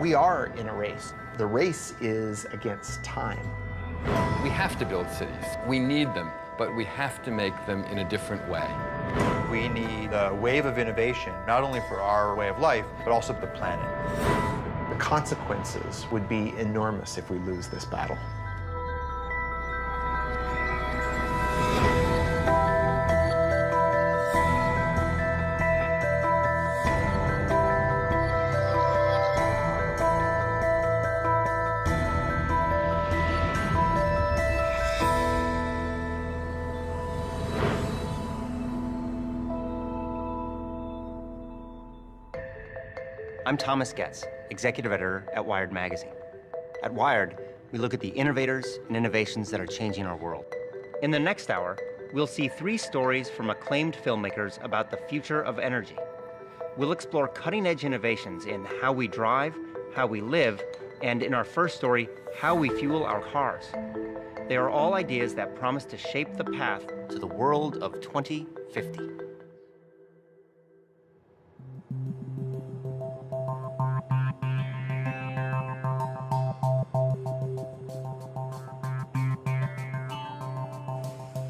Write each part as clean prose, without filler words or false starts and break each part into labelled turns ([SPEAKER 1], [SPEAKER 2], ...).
[SPEAKER 1] We are in a race. The race is against time.
[SPEAKER 2] We have to build cities. We need them, but we have to make them in a different way.
[SPEAKER 3] We need a wave of innovation, not only for our way of life, but also for the planet.
[SPEAKER 1] The consequences would be enormous if we lose this battle.
[SPEAKER 4] I'm Thomas Getz, executive editor at Wired magazine. At Wired, we look at the innovators and innovations that are changing our world. In the next hour, we'll see 3 stories from acclaimed filmmakers about the future of energy. We'll explore cutting-edge innovations in how we drive, how we live, and in our first story, how we fuel our cars. They are all ideas that promise to shape the path to the world of 2050.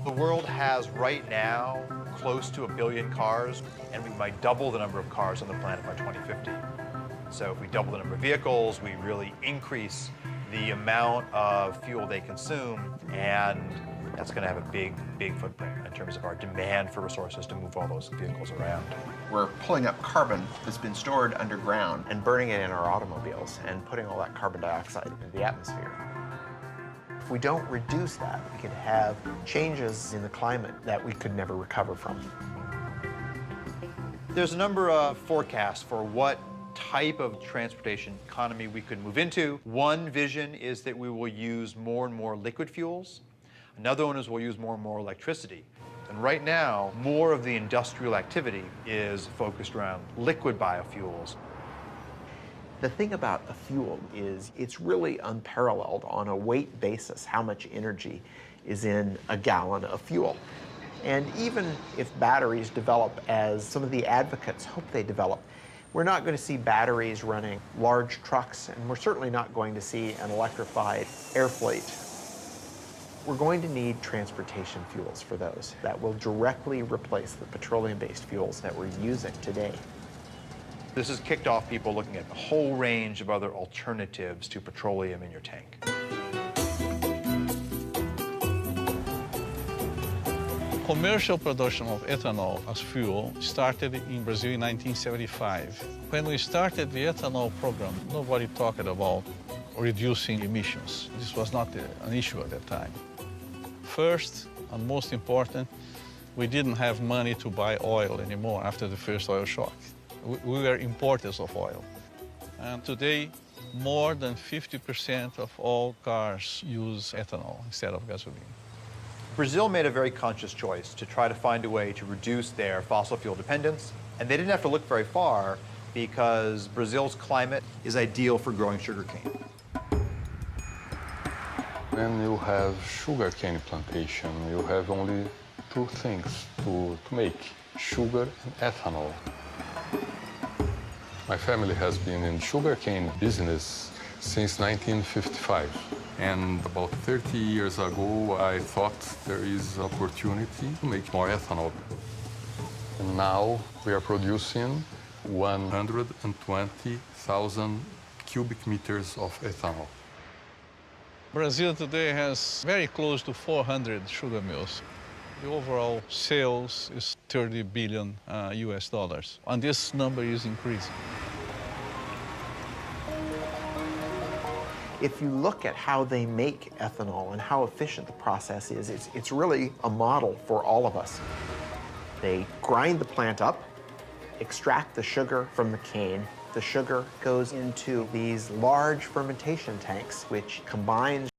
[SPEAKER 3] The world has right now close to 1 billion cars, and we might double the number of cars on the planet by 2050. So if we double the number of vehicles, we really increase the amount of fuel they consume, and that's going to have a big footprint in terms of our demand for resources to move all those vehicles around.
[SPEAKER 5] We're pulling up carbon that's been stored underground
[SPEAKER 1] And burning it in our automobiles and putting all that carbon dioxide into the atmosphere. If we don't reduce that, we could have changes in the climate that we could never recover from.
[SPEAKER 3] There's a number of forecasts for what type of transportation economy we could move into. One vision is that we will use more and more liquid fuels. Another one is we'll use more and more electricity. And right now, more of the industrial activity is focused around liquid biofuels.
[SPEAKER 1] The thing about a fuel is it's really unparalleled on a weight basis how much energy is in a gallon of fuel. And even if batteries develop as some of the advocates hope they develop, we're not going to see batteries running large trucks, and we're certainly not going to see an electrified air fleet. We're going to need transportation fuels for those that will directly replace the petroleum-based fuels that we're using today.
[SPEAKER 3] This has kicked off people looking at a whole range of other alternatives to petroleum in your tank.
[SPEAKER 6] Commercial production of ethanol as fuel started in Brazil in 1975. When we started the ethanol program, nobody talked about reducing emissions. This was not an issue at that time. First, and most important, we didn't have money to buy oil anymore after the first oil shock. We were importers of oil. And today, more than 50% of all cars use ethanol instead of gasoline.
[SPEAKER 3] Brazil made a very conscious choice to try to find a way to reduce their fossil fuel dependence, and they didn't have to look very far because Brazil's climate is ideal for growing sugarcane.
[SPEAKER 7] When you have sugarcane plantation, you have only 2 things to make, sugar and ethanol. My family has been in sugarcane business since 1955. And about 30 years ago, I thought there is opportunity to make more ethanol. And now we are producing 120,000 cubic meters of ethanol.
[SPEAKER 6] Brazil today has very close to 400 sugar mills. The overall sales is 30 billion US dollars, and this number is increasing.
[SPEAKER 1] If you look at how they make ethanol and how efficient the process is, it's really a model for all of us. They grind the plant up, extract the sugar from the cane. The sugar goes into these large fermentation tanks, which combines